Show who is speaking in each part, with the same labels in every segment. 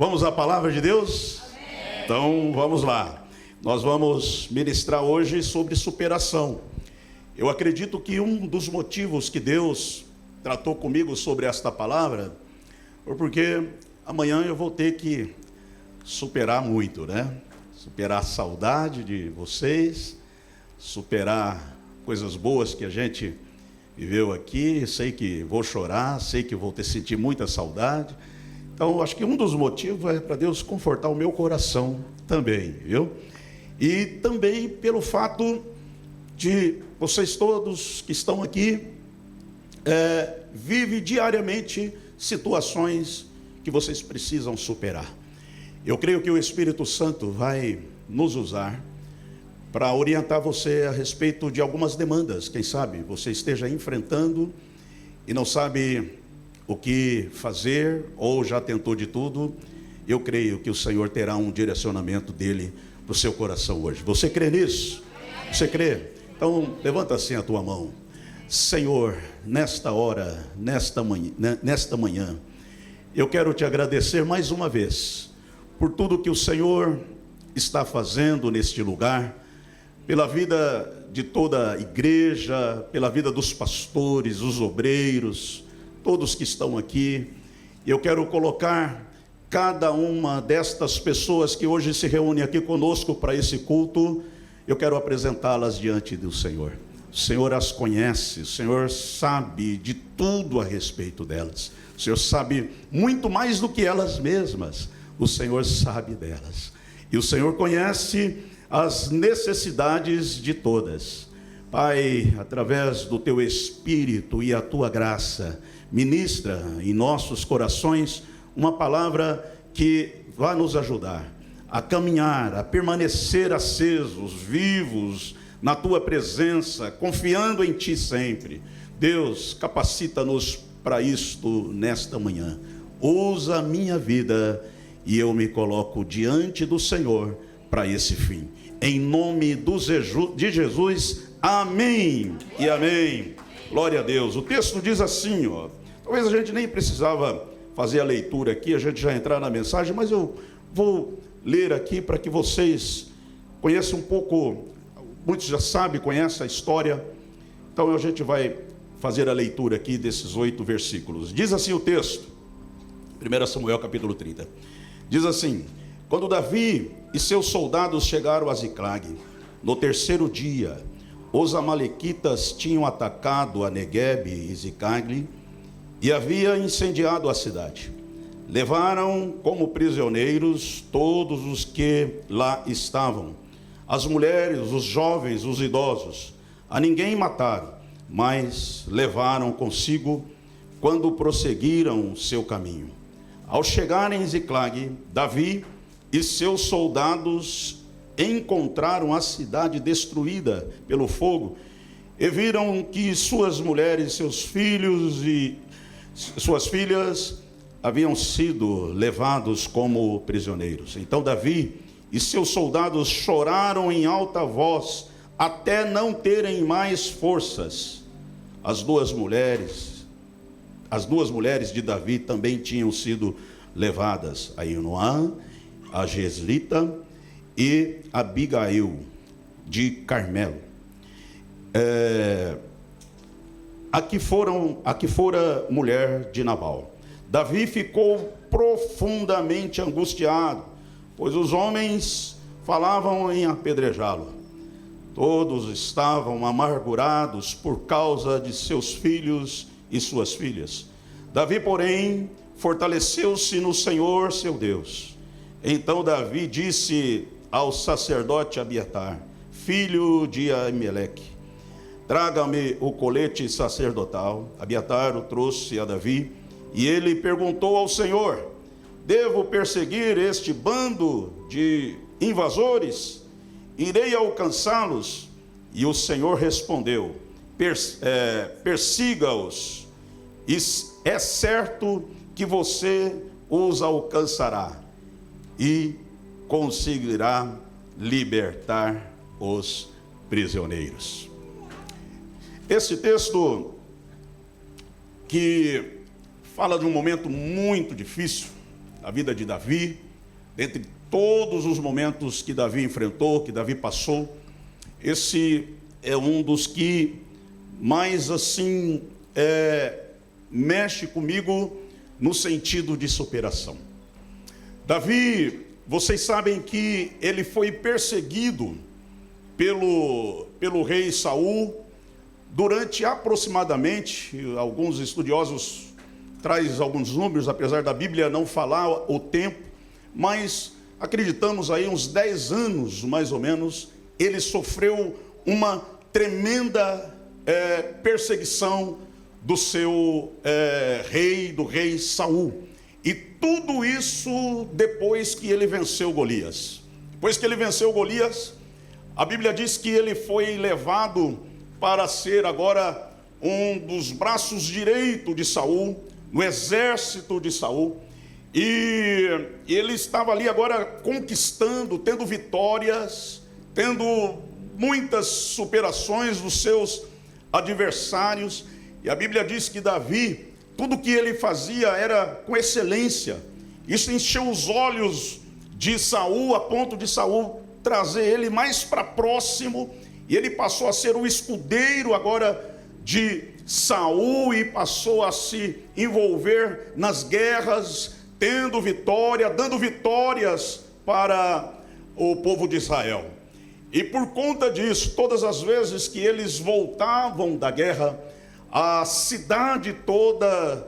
Speaker 1: Vamos à palavra de Deus? Amém. Então vamos lá. Nós vamos ministrar hoje sobre superação. Eu acredito que um dos motivos que Deus tratou comigo sobre esta palavra foi porque amanhã eu vou ter que superar muito, né? Superar a saudade de vocês, superar coisas boas que a gente viveu aqui. Sei que vou chorar, sei que vou sentir muita saudade. Então, acho que um dos motivos é para Deus confortar o meu coração também, viu? E também pelo fato de vocês todos que estão aqui vivem diariamente situações que vocês precisam superar. Eu creio que o Espírito Santo vai nos usar para orientar você a respeito de algumas demandas. Quem sabe você esteja enfrentando e não sabe o que fazer, ou já tentou de tudo. Eu creio que o Senhor terá um direcionamento dele para o seu coração hoje. Você crê nisso? Você crê? Então levanta assim a tua mão. Senhor, nesta hora, nesta manhã, eu quero te agradecer mais uma vez por tudo que o Senhor está fazendo neste lugar, pela vida de toda a igreja, pela vida dos pastores, os obreiros, todos que estão aqui. Eu quero colocar cada uma destas pessoas que hoje se reúnem aqui conosco para esse culto, eu quero apresentá-las diante do Senhor. O Senhor as conhece, o Senhor sabe de tudo a respeito delas. O Senhor sabe muito mais do que elas mesmas. O Senhor sabe delas. E o Senhor conhece as necessidades de todas. Pai, através do teu Espírito e a tua graça, ministra em nossos corações uma palavra que vai nos ajudar a caminhar, a permanecer acesos, vivos na tua presença, confiando em ti sempre. Deus, capacita-nos para isto nesta manhã. Usa a minha vida e eu me coloco diante do Senhor para esse fim. Em nome de Jesus, amém e amém. Glória a Deus. O texto diz assim, ó. Talvez a gente nem precisava fazer a leitura aqui, a gente já entrar na mensagem, mas eu vou ler aqui para que vocês conheçam um pouco. Muitos já sabem, conhecem a história. Então a gente vai fazer a leitura aqui desses 8 versículos. Diz assim o texto, 1 Samuel capítulo 30. Diz assim: quando Davi e seus soldados chegaram a Ziclag, no terceiro dia, os amalequitas tinham atacado a Neguebe e Ziclag e havia incendiado a cidade. Levaram como prisioneiros todos os que lá estavam, as mulheres, os jovens, os idosos. A ninguém mataram, mas levaram consigo quando prosseguiram seu caminho. Ao chegarem em Ziclag, Davi e seus soldados encontraram a cidade destruída pelo fogo e viram que suas mulheres, seus filhos e suas filhas haviam sido levados como prisioneiros. Então Davi e seus soldados choraram em alta voz até não terem mais forças. As duas mulheres de Davi também tinham sido levadas, a Ainoã, a Geslita e Abigail de Carmelo. A que fora mulher de Nabal. Davi ficou profundamente angustiado, pois os homens falavam em apedrejá-lo. Todos estavam amargurados por causa de seus filhos e suas filhas. Davi, porém, fortaleceu-se no Senhor, seu Deus. Então Davi disse ao sacerdote Abiatar, filho de Aimeleque: traga-me o colete sacerdotal. Abiatar o trouxe a Davi, e ele perguntou ao Senhor: devo perseguir este bando de invasores? Irei alcançá-los? E o Senhor respondeu: persiga-os, e é certo que você os alcançará e conseguirá libertar os prisioneiros. Esse texto que fala de um momento muito difícil, a vida de Davi, dentre todos os momentos que Davi enfrentou, que Davi passou, esse é um dos que mais assim mexe comigo no sentido de superação. Davi, vocês sabem que ele foi perseguido pelo rei Saul durante aproximadamente, alguns estudiosos trazem alguns números, apesar da Bíblia não falar o tempo, mas acreditamos aí uns 10 anos, mais ou menos, ele sofreu uma tremenda perseguição do seu do rei Saul. E tudo isso depois que ele venceu Golias. Depois que ele venceu Golias, a Bíblia diz que ele foi levado para ser agora um dos braços direitos de Saul, no exército de Saul. E ele estava ali agora conquistando, tendo vitórias, tendo muitas superações dos seus adversários. E a Bíblia diz que Davi, tudo que ele fazia era com excelência. Isso encheu os olhos de Saul, a ponto de Saul trazer ele mais para próximo. E ele passou a ser o escudeiro agora de Saul e passou a se envolver nas guerras, tendo vitória, dando vitórias para o povo de Israel. E por conta disso, todas as vezes que eles voltavam da guerra, a cidade toda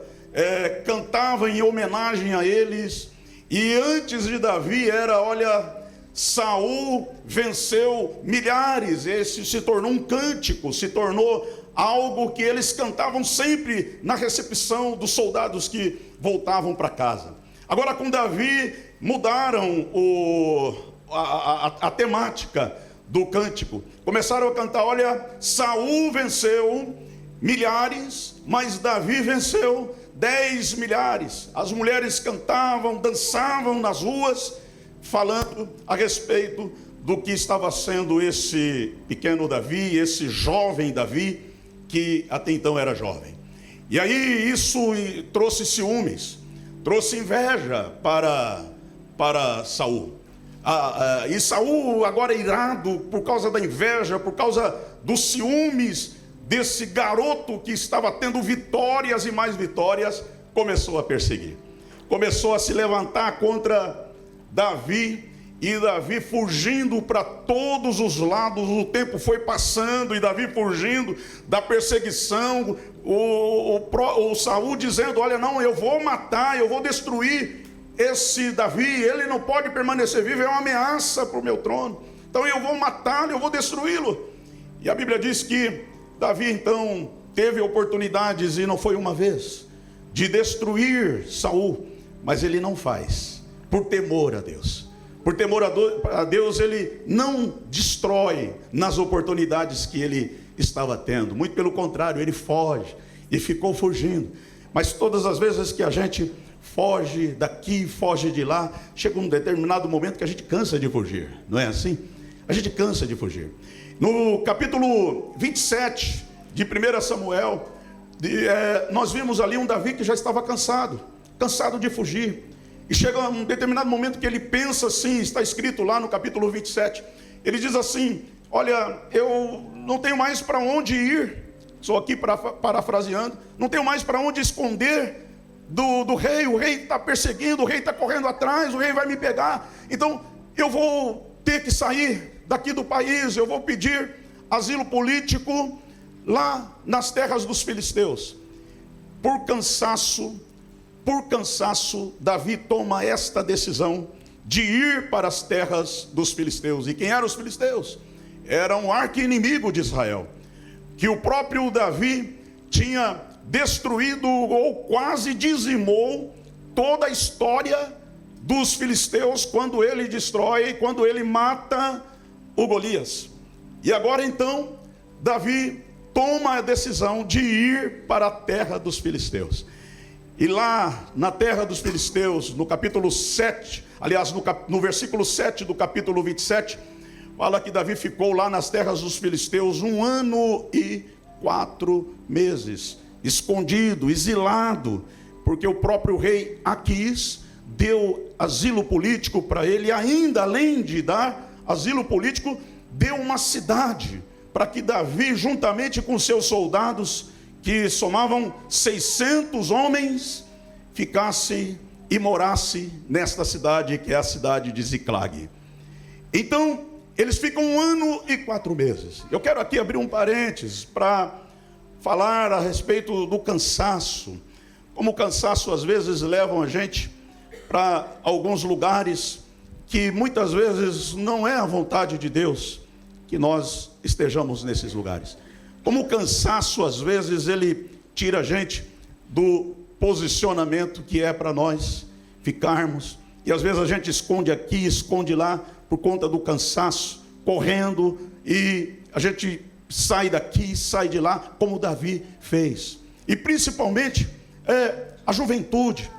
Speaker 1: cantava em homenagem a eles. E antes de Davi era, olha, Saul venceu milhares. Esse se tornou um cântico, se tornou algo que eles cantavam sempre na recepção dos soldados que voltavam para casa. Agora com Davi mudaram a temática do cântico. Começaram a cantar, olha, Saul venceu milhares, mas Davi venceu 10 milhares. As mulheres cantavam, dançavam nas ruas, falando a respeito do que estava sendo esse pequeno Davi, esse jovem Davi, que até então era jovem. E aí isso trouxe ciúmes, trouxe inveja para Saul. E Saul, agora irado por causa da inveja, por causa dos ciúmes desse garoto que estava tendo vitórias e mais vitórias, começou a perseguir. Começou a se levantar contra Davi, e Davi fugindo para todos os lados. O tempo foi passando e Davi fugindo da perseguição. O Saul dizendo, olha, não, eu vou matar, eu vou destruir esse Davi, ele não pode permanecer vivo, é uma ameaça para o meu trono, então eu vou matá-lo, eu vou destruí-lo. E a Bíblia diz que Davi então teve oportunidades, e não foi uma vez, de destruir Saul, mas ele não faz, por temor a Deus. Por temor a Deus, ele não destrói nas oportunidades que ele estava tendo. Muito pelo contrário, ele foge e ficou fugindo. Mas todas as vezes que a gente foge daqui, foge de lá, chega um determinado momento que a gente cansa de fugir. Não é assim? A gente cansa de fugir. No capítulo 27 de 1 Samuel, nós vimos ali um Davi que já estava cansado de fugir. E chega um determinado momento que ele pensa assim, está escrito lá no capítulo 27, ele diz assim, olha, eu não tenho mais para onde ir, estou aqui parafraseando, não tenho mais para onde esconder do rei, o rei está perseguindo, o rei está correndo atrás, o rei vai me pegar, então eu vou ter que sair daqui do país, eu vou pedir asilo político lá nas terras dos filisteus. Por cansaço, Davi toma esta decisão de ir para as terras dos filisteus. E quem eram os filisteus? Era um arqui-inimigo de Israel, que o próprio Davi tinha destruído ou quase dizimou toda a história dos filisteus quando ele destrói, quando ele mata o Golias. E agora então, Davi toma a decisão de ir para a terra dos filisteus. E lá na terra dos filisteus, no capítulo 7, aliás, no versículo 7 do capítulo 27, fala que Davi ficou lá nas terras dos filisteus 1 ano e 4 meses, escondido, exilado, porque o próprio rei Aquis deu asilo político para ele, e ainda, além de dar asilo político, deu uma cidade para que Davi, juntamente com seus soldados, que somavam 600 homens, ficasse e morasse nesta cidade, que é a cidade de Ziclag. Então, eles ficam 1 ano e 4 meses. Eu quero aqui abrir um parênteses para falar a respeito do cansaço. Como o cansaço às vezes leva a gente para alguns lugares que muitas vezes não é a vontade de Deus que nós estejamos nesses lugares. Como o cansaço às vezes ele tira a gente do posicionamento que é para nós ficarmos. E às vezes a gente esconde aqui, esconde lá, por conta do cansaço, correndo, e a gente sai daqui, sai de lá, como Davi fez. E principalmente a juventude.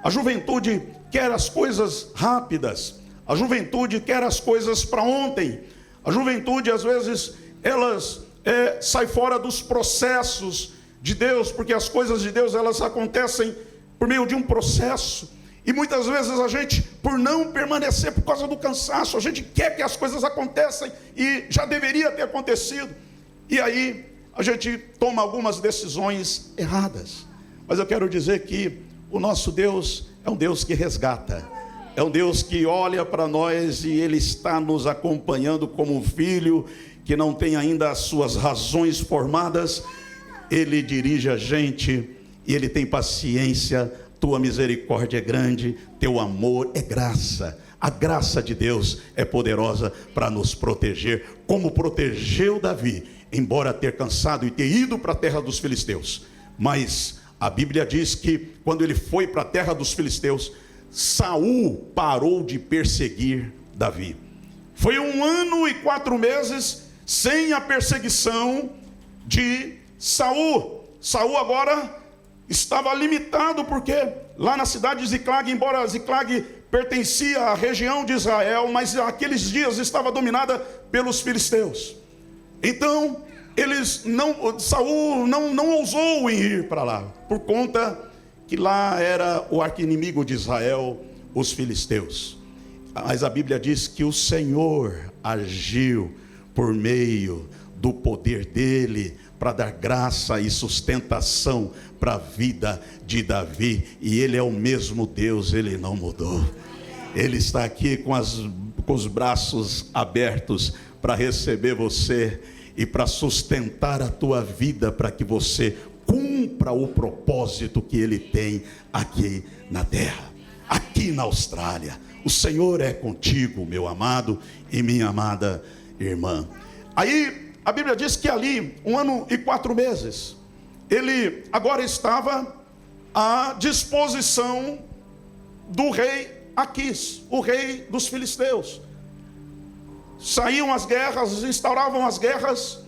Speaker 1: A juventude quer as coisas rápidas. A juventude quer as coisas para ontem. A juventude, às vezes, elas saem fora dos processos de Deus, porque as coisas de Deus, elas acontecem por meio de um processo. E muitas vezes a gente, por não permanecer por causa do cansaço, a gente quer que as coisas aconteçam e já deveria ter acontecido. E aí a gente toma algumas decisões erradas. Mas eu quero dizer que o nosso Deus é um Deus que resgata. É um Deus que olha para nós e Ele está nos acompanhando como um filho que não tem ainda as suas razões formadas. Ele dirige a gente e Ele tem paciência. Tua misericórdia é grande, teu amor é graça. A graça de Deus é poderosa para nos proteger, como protegeu Davi, embora ter cansado e ter ido para a terra dos filisteus. Mas a Bíblia diz que quando ele foi para a terra dos filisteus, Saul parou de perseguir Davi. Foi 1 ano e 4 meses sem a perseguição de Saul. Saul agora estava limitado, porque lá na cidade de Ziclag, embora Ziclag pertencia à região de Israel, mas naqueles dias estava dominada pelos filisteus. Então, Saul não ousou em ir para lá, por conta que lá era o arqui-inimigo de Israel, os filisteus. Mas a Bíblia diz que o Senhor agiu por meio do poder dele, para dar graça e sustentação para a vida de Davi. E ele é o mesmo Deus, ele não mudou. Ele está aqui com os braços abertos para receber você e para sustentar a tua vida, para que você cumpra o propósito que ele tem aqui na terra, aqui na Austrália. O Senhor é contigo, meu amado e minha amada irmã. Aí a Bíblia diz que ali, 1 ano e 4 meses, ele agora estava à disposição do rei Aquis, o rei dos filisteus. Saíam as guerras, instauravam as guerras,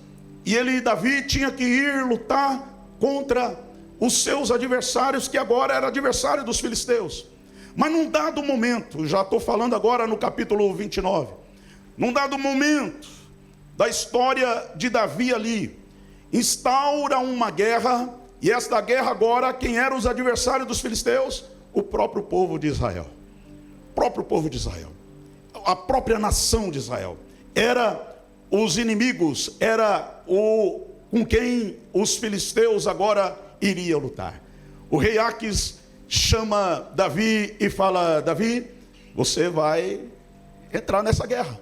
Speaker 1: e Davi tinha que ir lutar contra os seus adversários, que agora era adversário dos filisteus. Mas num dado momento, já estou falando agora no capítulo 29, num dado momento da história de Davi ali, instaura uma guerra, e esta guerra agora, quem eram os adversários dos filisteus? O próprio povo de Israel. O próprio povo de Israel. A própria nação de Israel. Era os inimigos, era com quem os filisteus agora iriam lutar. O rei Aquis chama Davi e fala: Davi, você vai entrar nessa guerra.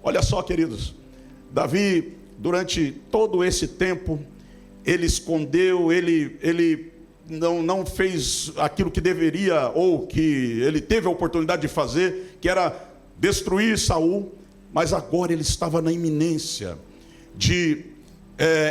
Speaker 1: Olha só, queridos, Davi, durante todo esse tempo, ele escondeu, ele não fez aquilo que deveria, ou que ele teve a oportunidade de fazer, que era destruir Saul. Mas agora ele estava na iminência de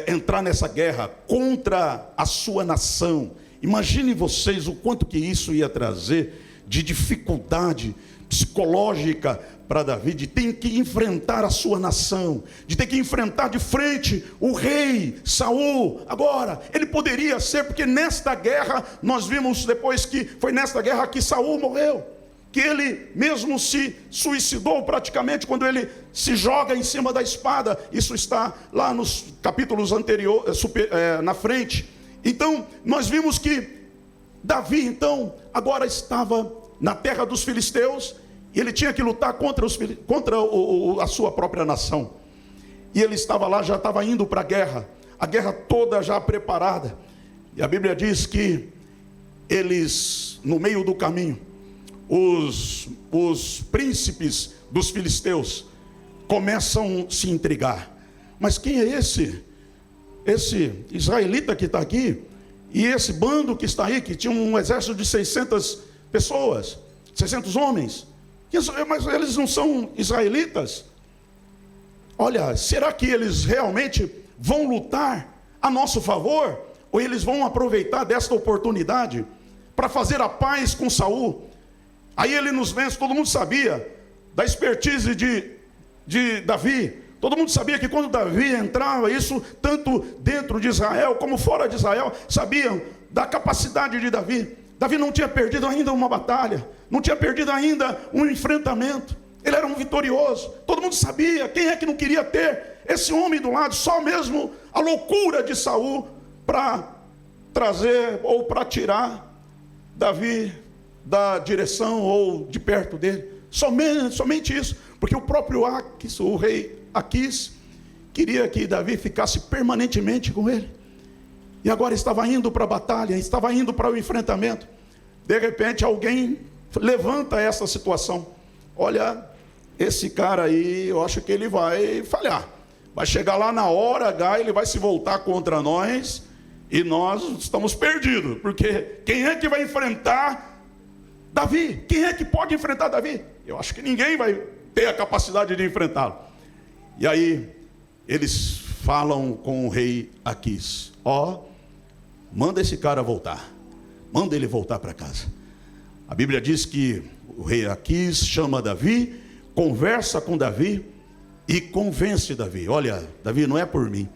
Speaker 1: entrar nessa guerra contra a sua nação. Imaginem vocês o quanto que isso ia trazer de dificuldade psicológica para Davi, de ter que enfrentar a sua nação, de ter que enfrentar de frente o rei Saul. Agora, ele poderia ser, porque nesta guerra, nós vimos depois que foi nesta guerra que Saul morreu, que ele mesmo se suicidou praticamente, quando ele se joga em cima da espada. Isso está lá nos capítulos anteriores, na frente. Então, nós vimos que Davi, então, agora estava na terra dos filisteus, e ele tinha que lutar contra a sua própria nação. E ele estava lá, já estava indo para a guerra toda já preparada. E a Bíblia diz que eles, no meio do caminho, os príncipes dos filisteus começam a se intrigar. Mas quem é esse israelita que está aqui? E esse bando que está aí, que tinha um exército de 600 pessoas, 600 homens. Mas eles não são israelitas? Olha, será que eles realmente vão lutar a nosso favor? Ou eles vão aproveitar desta oportunidade para fazer a paz com Saul? Aí ele nos vence. Todo mundo sabia da expertise de Davi. Todo mundo sabia que quando Davi entrava, isso tanto dentro de Israel como fora de Israel, sabiam da capacidade de Davi. Davi não tinha perdido ainda uma batalha, não tinha perdido ainda um enfrentamento. Ele era um vitorioso. Todo mundo sabia. Quem é que não queria ter esse homem do lado? Só mesmo a loucura de Saul para trazer ou para tirar Davi da direção ou de perto dele. Somente isso. Porque o próprio Aquis, o rei Aquis, queria que Davi ficasse permanentemente com ele. E agora estava indo para a batalha, estava indo para o enfrentamento. De repente alguém levanta essa situação. Olha, esse cara aí, eu acho que ele vai falhar. Vai chegar lá na hora H, ele vai se voltar contra nós e nós estamos perdidos. Porque quem é que vai enfrentar Davi? Quem é que pode enfrentar Davi? Eu acho que ninguém vai ter a capacidade de enfrentá-lo. E aí eles falam com o rei Aquis: manda esse cara voltar. Manda ele voltar para casa. A Bíblia diz que o rei Aquis chama Davi, conversa com Davi e convence Davi. Olha, Davi, não é por mim.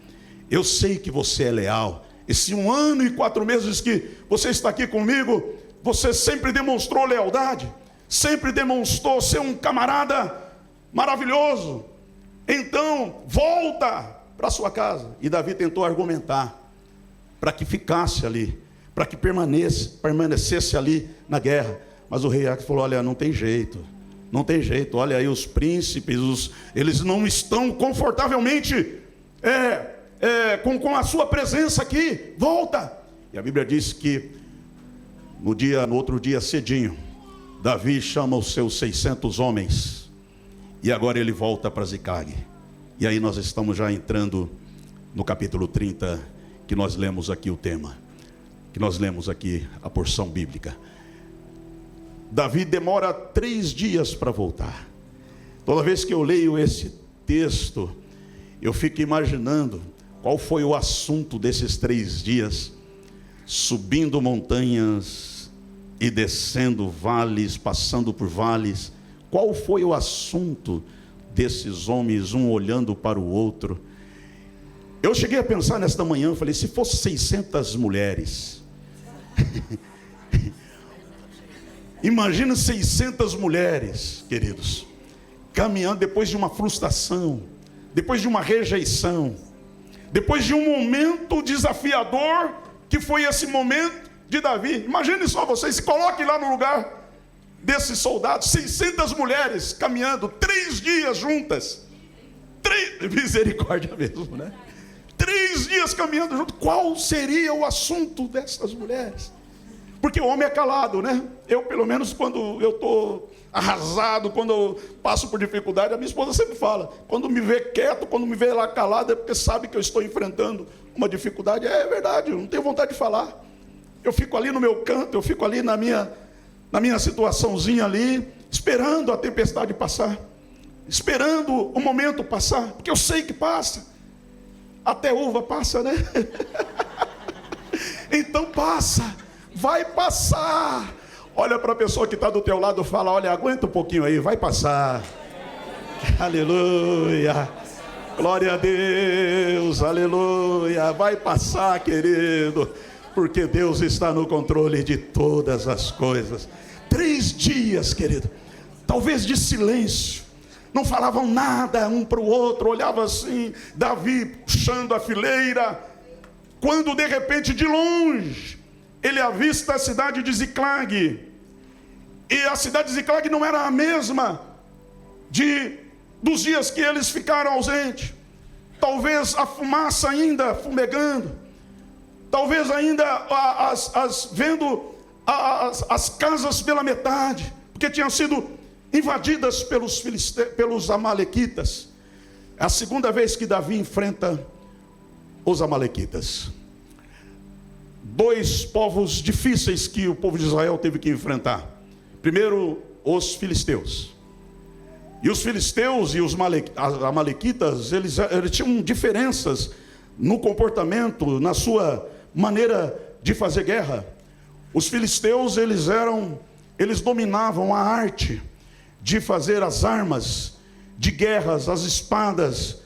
Speaker 1: Eu sei que você é leal. Esse 1 ano e 4 meses que você está aqui comigo, você sempre demonstrou lealdade. Sempre demonstrou ser um camarada maravilhoso. Então, volta para sua casa. E Davi tentou argumentar para que ficasse ali, para que permanecesse ali na guerra. Mas o rei Aquis falou: olha, não tem jeito, olha aí os príncipes, eles não estão confortavelmente com a sua presença aqui, volta. E a Bíblia diz que no outro dia cedinho, Davi chama os seus 600 homens, e agora ele volta para Ziclague. E aí nós estamos já entrando no capítulo 30, que nós lemos aqui o tema, que nós lemos aqui a porção bíblica. Davi demora 3 dias para voltar. Toda vez que eu leio esse texto, eu fico imaginando qual foi o assunto desses 3 dias, subindo montanhas e descendo vales, passando por vales. Qual foi o assunto desses homens, um olhando para o outro? Eu cheguei a pensar nesta manhã, falei, se fosse 600 mulheres... Imagina 600 mulheres, queridos, caminhando depois de uma frustração, depois de uma rejeição, depois de um momento desafiador, que foi esse momento de Davi. Imagine só, vocês se coloquem lá no lugar desses soldados, 600 mulheres caminhando 3 dias juntas. Misericórdia mesmo, né? 3 dias caminhando juntos. Qual seria o assunto dessas mulheres? Porque o homem é calado, né? Eu, pelo menos, quando eu estou arrasado, quando eu passo por dificuldade, a minha esposa sempre fala, quando me vê quieto, quando me vê lá calado, é porque sabe que eu estou enfrentando uma dificuldade. É verdade, eu não tenho vontade de falar. Eu fico ali no meu canto, eu fico ali na minha situaçãozinha ali, esperando a tempestade passar, esperando o momento passar, porque eu sei que passa. Até uva passa, né? Então passa. Vai passar. Olha para a pessoa que está do teu lado e fala: olha, aguenta um pouquinho aí, vai passar. Aleluia. Glória a Deus, aleluia. Vai passar, querido, porque Deus está no controle de todas as coisas. 3 dias, querido, talvez de silêncio. Não falavam nada um para o outro, olhava assim, Davi puxando a fileira, quando de repente de longe ele avista a cidade de Ziclague. E a cidade de Ziclag não era a mesma dos dias que eles ficaram ausentes. Talvez a fumaça ainda fumegando, talvez ainda vendo as casas pela metade, porque tinham sido invadidas pelos amalequitas. É a segunda vez que Davi enfrenta os amalequitas. Dois povos difíceis que o povo de Israel teve que enfrentar. Primeiro, os filisteus. E os filisteus e os amalequitas, eles tinham diferenças no comportamento, na sua maneira de fazer guerra. Os filisteus, eles dominavam a arte de fazer as armas de guerras, as espadas,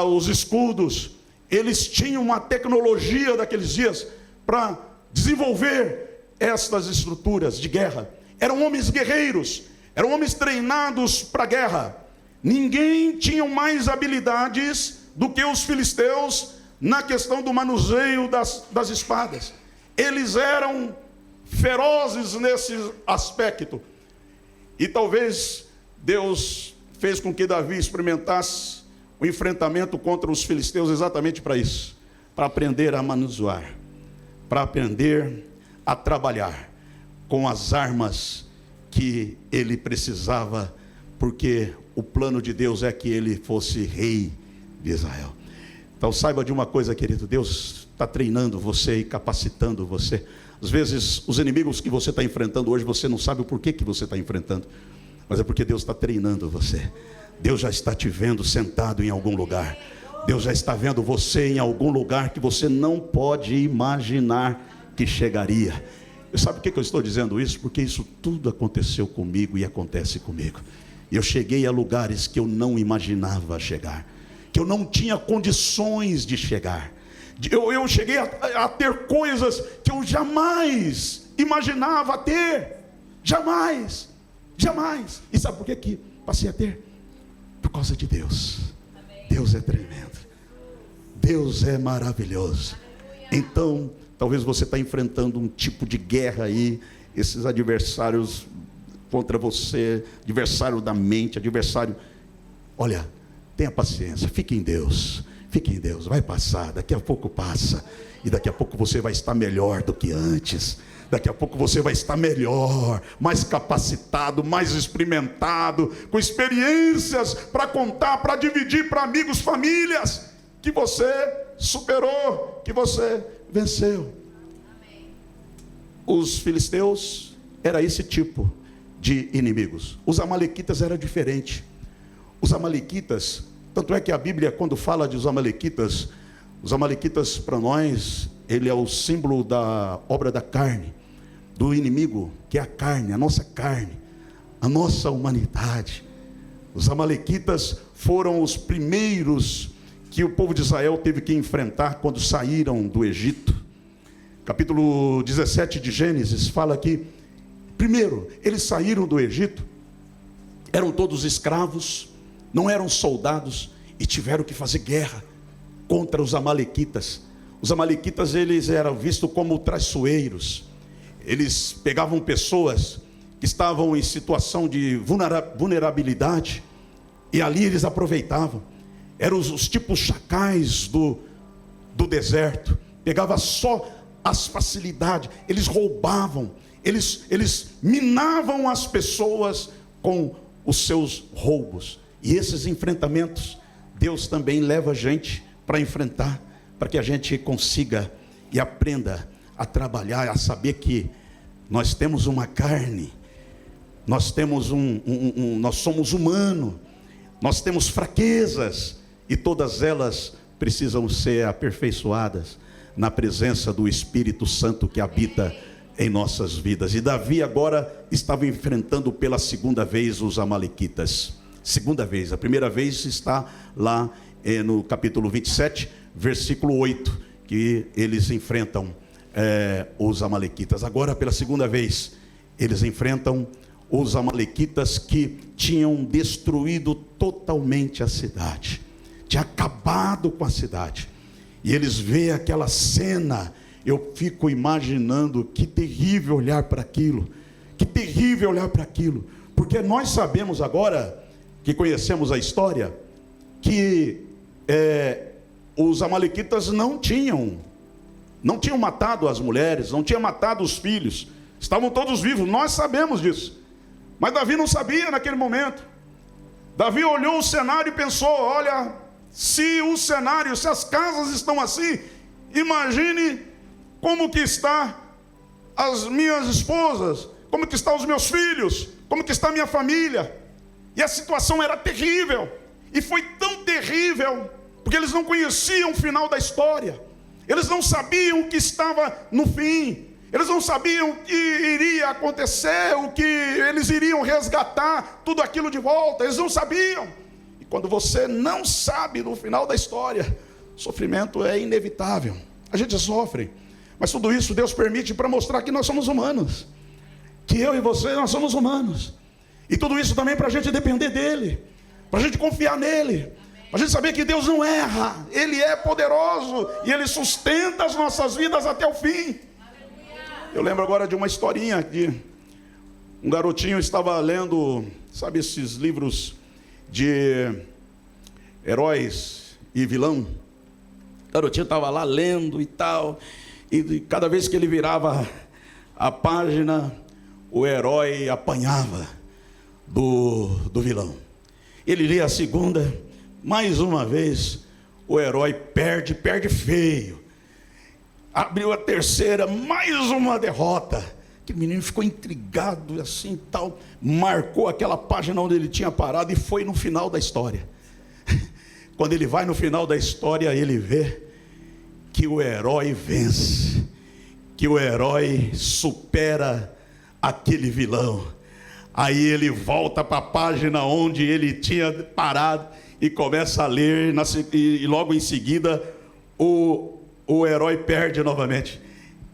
Speaker 1: os escudos. Eles tinham uma tecnologia daqueles dias para desenvolver estas estruturas de guerra. Eram homens guerreiros, eram homens treinados para a guerra. Ninguém tinha mais habilidades do que os filisteus na questão do manuseio das espadas. Eles eram ferozes nesse aspecto. E talvez Deus fez com que Davi experimentasse o enfrentamento contra os filisteus exatamente para isso, para aprender a manusear, para aprender a trabalhar com as armas que ele precisava, porque o plano de Deus é que ele fosse rei de Israel. Então saiba de uma coisa, querido, Deus está treinando você e capacitando você. Às vezes os inimigos que você está enfrentando hoje, você não sabe o porquê que você está enfrentando, mas é porque Deus está treinando você. Deus já está te vendo sentado em algum lugar. Deus já está vendo você em algum lugar que você não pode imaginar que chegaria. E sabe por que eu estou dizendo isso? Porque isso tudo aconteceu comigo e acontece comigo. Eu cheguei a lugares que eu não imaginava chegar, que eu não tinha condições de chegar. Eu cheguei a ter coisas que eu jamais imaginava ter. Jamais. E sabe por que passei a ter? Por causa de Deus. Deus é tremendo. Deus é maravilhoso. Então, talvez você está enfrentando um tipo de guerra aí, esses adversários contra você, adversário da mente, adversário. Olha, tenha paciência, fique em Deus, vai passar, daqui a pouco passa, e daqui a pouco você vai estar melhor do que antes. Daqui a pouco você vai estar melhor, mais capacitado, mais experimentado, com experiências para contar, para dividir para amigos, famílias, que você superou, que você venceu. Os filisteus era esse tipo de inimigos. Os amalequitas era diferente. Os amalequitas, tanto é que a Bíblia, quando fala de os amalequitas para nós, ele é o símbolo da obra da carne, do inimigo, que é a carne, a nossa humanidade. Os amalequitas foram os primeiros que o povo de Israel teve que enfrentar quando saíram do Egito. Capítulo 17 de Gênesis fala que, primeiro, eles saíram do Egito, eram todos escravos, não eram soldados, e tiveram que fazer guerra contra os amalequitas. Os amalequitas, eles eram vistos como traiçoeiros. Eles pegavam pessoas que estavam em situação de vulnerabilidade, e ali eles aproveitavam. Eram os tipos chacais do deserto. Pegava só as facilidades. Eles roubavam. Eles minavam as pessoas com os seus roubos. E esses enfrentamentos, Deus também leva a gente para enfrentar, para que a gente consiga e aprenda a trabalhar, a saber que nós temos uma carne, nós temos nós somos humanos, nós temos fraquezas, e todas elas precisam ser aperfeiçoadas na presença do Espírito Santo que habita em nossas vidas. E Davi agora estava enfrentando pela segunda vez os amalequitas. Segunda vez. A primeira vez está lá no capítulo 27, versículo 8, que eles enfrentam os amalequitas. Agora, pela segunda vez, eles enfrentam os amalequitas que tinham destruído totalmente a cidade, tinha acabado com a cidade. E eles veem aquela cena. Eu fico imaginando que terrível olhar para aquilo, Que terrível olhar para aquilo. Porque nós sabemos agora, que conhecemos a história, que os amalequitas não tinham matado as mulheres, não tinham matado os filhos. Estavam todos vivos, nós sabemos disso. Mas Davi não sabia naquele momento. Davi olhou o cenário e pensou: olha, se o cenário, se as casas estão assim, imagine como que está as minhas esposas, como que estão os meus filhos, como que está a minha família. E a situação era terrível. E foi tão terrível, porque eles não conheciam o final da história. Eles não sabiam o que estava no fim. Eles não sabiam o que iria acontecer, o que eles iriam resgatar, tudo aquilo de volta. Eles não sabiam. E quando você não sabe do final da história, sofrimento é inevitável. A gente sofre. Mas tudo isso Deus permite para mostrar que nós somos humanos. Que eu e você, nós somos humanos. E tudo isso também para a gente depender dEle. Para a gente confiar nele. Para a gente saber que Deus não erra. Ele é poderoso. E Ele sustenta as nossas vidas até o fim. Eu lembro agora de uma historinha que um garotinho estava lendo, sabe, esses livros de heróis e vilão. O garotinho estava lá lendo e tal, e cada vez que ele virava a página, o herói apanhava do vilão. Ele lia a segunda, mais uma vez, o herói perde feio. Abriu a terceira, mais uma derrota. Que menino ficou intrigado assim tal. Marcou aquela página onde ele tinha parado e foi no final da história. Quando ele vai no final da história, ele vê que o herói vence. Que o herói supera aquele vilão. Aí ele volta para a página onde ele tinha parado e começa a ler. E logo em seguida, o herói perde novamente.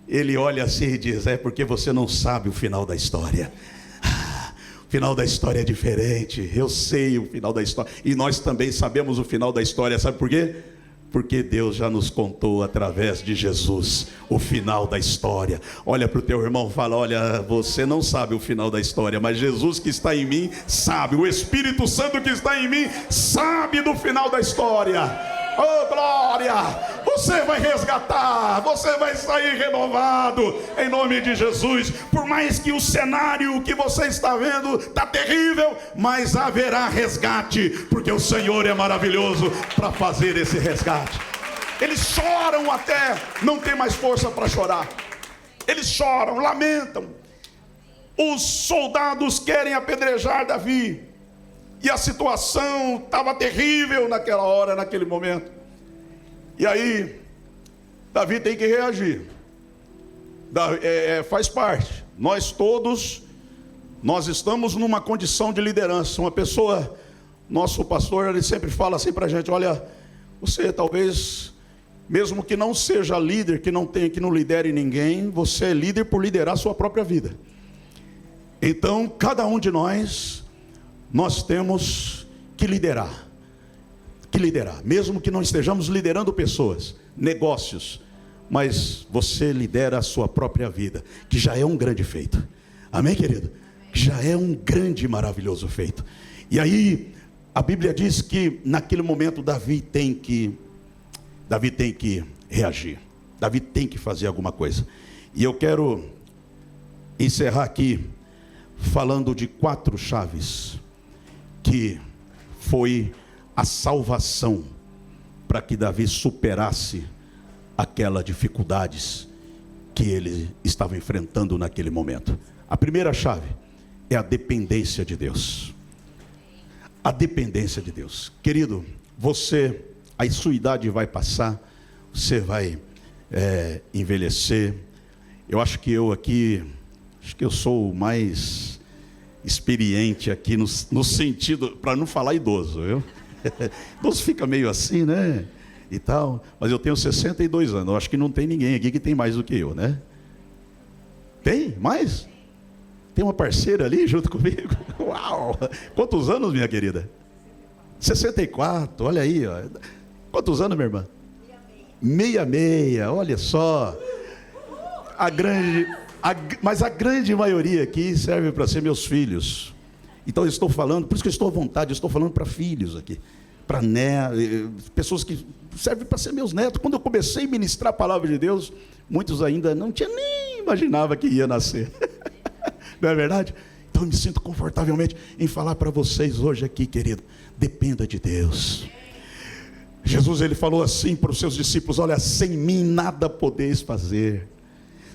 Speaker 1: Ele olha assim e diz: é porque você não sabe o final da história. O final da história é diferente. Eu sei o final da história. E nós também sabemos o final da história. Sabe por quê? Porque Deus já nos contou através de Jesus o final da história. Olha para o teu irmão e fala: olha, você não sabe o final da história, mas Jesus que está em mim sabe. O Espírito Santo que está em mim sabe do final da história. Oh, glória! Você vai resgatar, você vai sair renovado, em nome de Jesus. Por mais que o cenário que você está vendo está terrível, mas haverá resgate, porque o Senhor é maravilhoso para fazer esse resgate. Eles choram até não ter mais força para chorar. Eles choram, lamentam. Os soldados querem apedrejar Davi. E a situação estava terrível naquela hora, naquele momento. E aí, Davi tem que reagir. Faz parte. Nós todos, nós estamos numa condição de liderança. Uma pessoa, nosso pastor, ele sempre fala assim para a gente: olha, você talvez, mesmo que não seja líder, que não lidere ninguém, você é líder por liderar a sua própria vida. Então, cada um de nós temos que liderar, mesmo que não estejamos liderando pessoas, negócios, mas você lidera a sua própria vida, que já é um grande feito. Amém, querido? Já é um grande e maravilhoso feito. E aí, a Bíblia diz que naquele momento Davi tem que reagir, Davi tem que fazer alguma coisa. E eu quero encerrar aqui falando de 4 chaves que foi a salvação para que Davi superasse aquelas dificuldades que ele estava enfrentando naquele momento. A primeira chave é a dependência de Deus. A dependência de Deus. Querido, a sua idade vai passar, você vai envelhecer. Eu acho que eu sou o mais experiente aqui no sentido, para não falar idoso, viu? Idoso fica meio assim, né? E tal, mas eu tenho 62 anos, eu acho que não tem ninguém aqui que tem mais do que eu, né? Tem? Mais? Tem uma parceira ali junto comigo? Uau! Quantos anos, minha querida? 64, olha aí, ó. Quantos anos, minha irmã? 66, olha só. A grande Mas a grande maioria aqui serve para ser meus filhos. Então eu estou falando, por isso que eu estou à vontade, eu estou falando para filhos aqui, para pessoas que servem para ser meus netos. Quando eu comecei a ministrar a palavra de Deus, muitos ainda não tinham nem imaginava que ia nascer. Não é verdade? Então eu me sinto confortavelmente em falar para vocês hoje aqui, querido, dependa de Deus. Jesus, ele falou assim para os seus discípulos: olha, sem mim nada podeis fazer.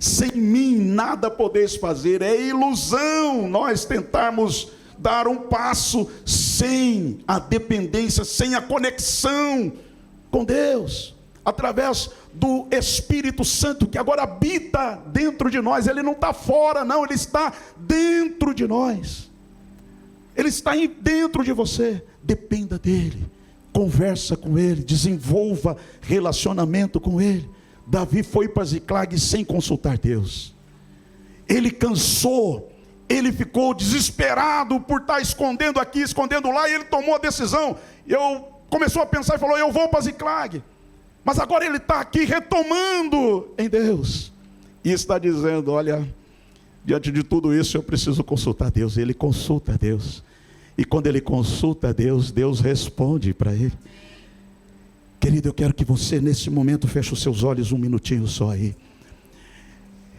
Speaker 1: Sem mim nada podeis fazer. É ilusão nós tentarmos dar um passo sem a dependência, sem a conexão com Deus, através do Espírito Santo que agora habita dentro de nós. Ele não está fora não, ele está dentro de nós, ele está dentro de você. Dependa dele, conversa com ele, desenvolva relacionamento com ele. Davi foi para Ziclag sem consultar Deus. Ele cansou, ele ficou desesperado por estar escondendo aqui, escondendo lá, e ele tomou a decisão. Começou a pensar e falou: eu vou para Ziclag. Mas agora ele está aqui retomando em Deus, e está dizendo: olha, diante de tudo isso eu preciso consultar Deus. Ele consulta Deus, e quando ele consulta Deus, Deus responde para ele. Querido, eu quero que você nesse momento feche os seus olhos um minutinho só aí.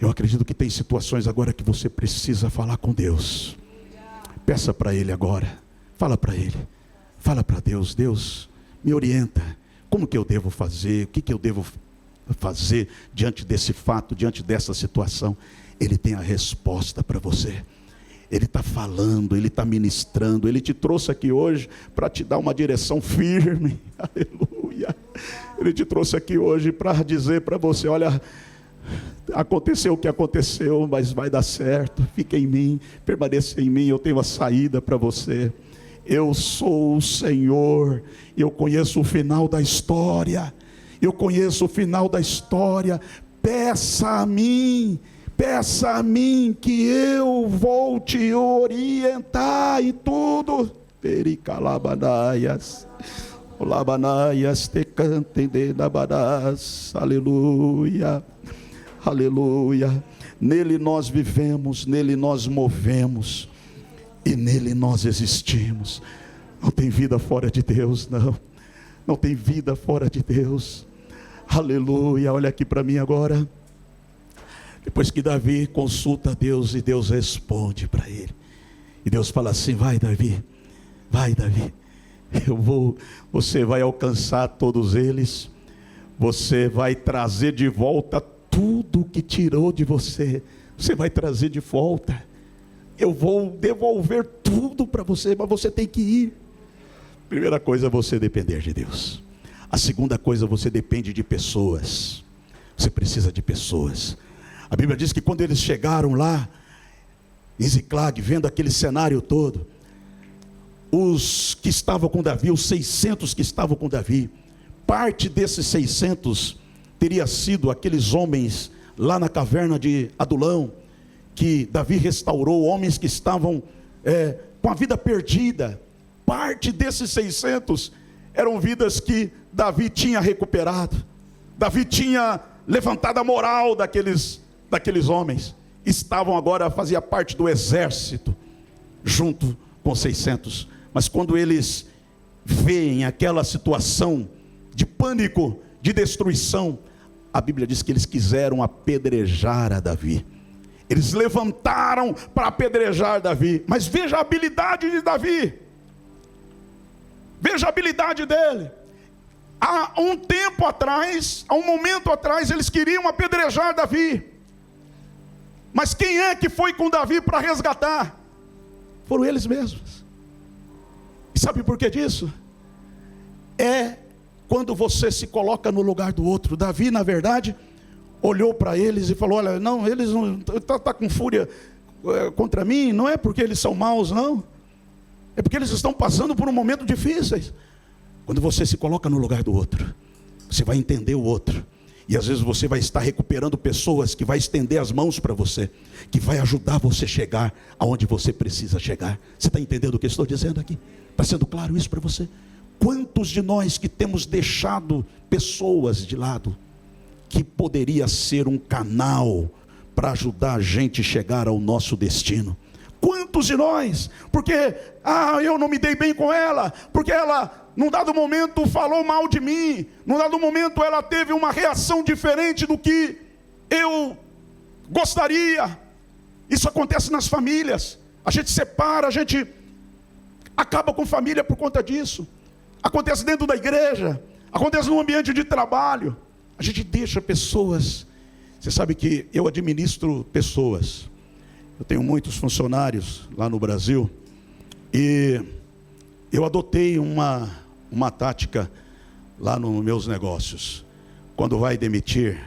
Speaker 1: Eu acredito que tem situações agora que você precisa falar com Deus. Peça para Ele agora, fala para Ele, fala para Deus: Deus, me orienta, como que eu devo fazer, o que eu devo fazer diante desse fato, diante dessa situação. Ele tem a resposta para você. Ele está falando, Ele está ministrando. Ele te trouxe aqui hoje para te dar uma direção firme. Aleluia. Ele te trouxe aqui hoje para dizer para você: olha, aconteceu o que aconteceu, mas vai dar certo. Fica em mim, permaneça em mim, eu tenho a saída para você. Eu sou o Senhor, eu conheço o final da história. Eu conheço o final da história. Peça a mim que eu vou te orientar em tudo. Pericalabanaias, olabanaias te cantem de nabarás. Aleluia, aleluia. Nele nós vivemos, nele nós movemos, e nele nós existimos. Não tem vida fora de Deus, não tem vida fora de Deus. Aleluia. Olha aqui para mim agora. Depois que Davi consulta a Deus, e Deus responde para ele, e Deus fala assim: vai Davi, você vai alcançar todos eles, você vai trazer de volta tudo que tirou de você, você vai trazer de volta, eu vou devolver tudo para você, mas você tem que ir. Primeira coisa, você depender de Deus. A segunda coisa, você depende de pessoas. Você precisa de pessoas. A Bíblia diz que quando eles chegaram lá em Ziclag, vendo aquele cenário todo, os que estavam com Davi, os 600 que estavam com Davi, parte desses 600 teria sido aqueles homens lá na caverna de Adulão, que Davi restaurou, homens que estavam com a vida perdida. Parte desses 600 eram vidas que Davi tinha recuperado. Davi tinha levantado a moral daqueles homens. Estavam agora, fazia parte do exército, junto com 600. Mas quando eles veem aquela situação de pânico, de destruição, a Bíblia diz que eles quiseram apedrejar a Davi. Eles levantaram para apedrejar Davi. Mas veja a habilidade de Davi. Veja a habilidade dele. Há um tempo atrás, há um momento atrás, eles queriam apedrejar Davi. Mas quem é que foi com Davi para resgatar? Foram eles mesmos. E sabe por que disso? É quando você se coloca no lugar do outro. Davi, na verdade, olhou para eles e falou: olha, não, eles não tá com fúria contra mim, não é porque eles são maus, não. É porque eles estão passando por um momento difícil. Quando você se coloca no lugar do outro, você vai entender o outro. E às vezes você vai estar recuperando pessoas que vai estender as mãos para você, que vai ajudar você a chegar aonde você precisa chegar. Você está entendendo o que eu estou dizendo aqui? Está sendo claro isso para você? Quantos de nós que temos deixado pessoas de lado, que poderia ser um canal para ajudar a gente a chegar ao nosso destino. Quantos de nós? Porque, eu não me dei bem com ela, porque ela, num dado momento, falou mal de mim, num dado momento ela teve uma reação diferente do que eu gostaria. Isso acontece nas famílias, a gente separa, a gente acaba com família por conta disso. Acontece dentro da igreja, acontece no ambiente de trabalho, a gente deixa pessoas. Você sabe que eu administro pessoas, eu tenho muitos funcionários lá no Brasil, e eu adotei uma tática lá nos meus negócios. Quando vai demitir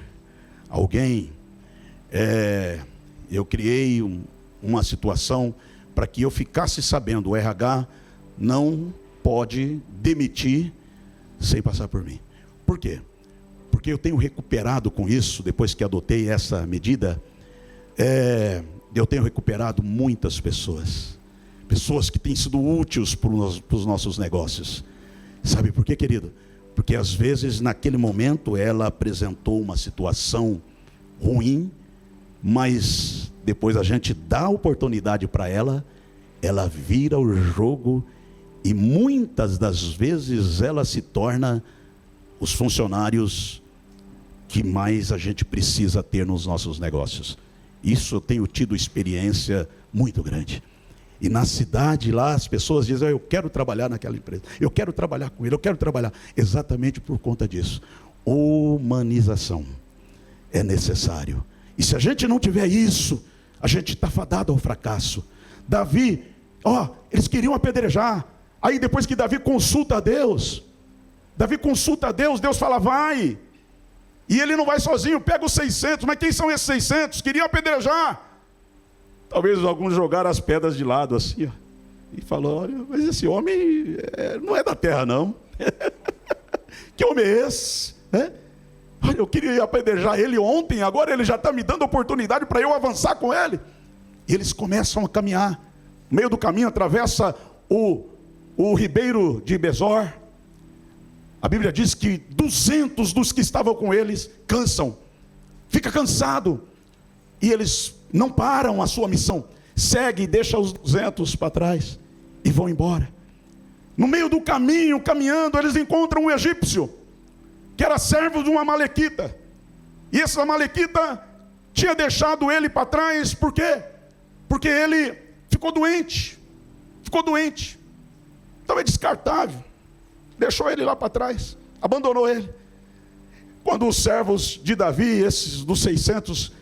Speaker 1: alguém, eu criei uma situação para que eu ficasse sabendo, o RH não pode demitir sem passar por mim. Por quê? Porque eu tenho recuperado com isso, depois que adotei essa medida, eu tenho recuperado muitas pessoas que têm sido úteis para os nossos negócios. Sabe por quê, querido? Porque às vezes naquele momento ela apresentou uma situação ruim, mas depois a gente dá a oportunidade para ela vira o jogo, e muitas das vezes ela se torna os funcionários que mais a gente precisa ter nos nossos negócios. Isso eu tenho tido experiência muito grande. E na cidade lá as pessoas dizem, eu quero trabalhar naquela empresa, eu quero trabalhar com ele, eu quero trabalhar. Exatamente por conta disso. Humanização é necessário. E se a gente não tiver isso, a gente está fadado ao fracasso. Davi, eles queriam apedrejar. Aí depois que Davi consulta a Deus, Deus fala, vai. E ele não vai sozinho, pega os 600, mas quem são esses 600? Queriam apedrejar. Talvez alguns jogaram as pedras de lado assim, e falou, olha, mas esse homem não é da terra não. Que homem é esse? Olha, eu queria apedrejar ele ontem, agora ele já está me dando oportunidade para eu avançar com ele. E eles começam a caminhar. No meio do caminho atravessa o ribeiro de Besor. A Bíblia diz que 200 dos que estavam com eles fica cansado, e eles não param a sua missão, segue e deixa os 200 para trás e vão embora. No meio do caminho, caminhando, eles encontram um egípcio que era servo de uma amalequita, e esse amalequita tinha deixado ele para trás. Por quê? Porque ele ficou doente, estava descartável, deixou ele lá para trás, abandonou ele. Quando os servos de Davi, esses dos 600,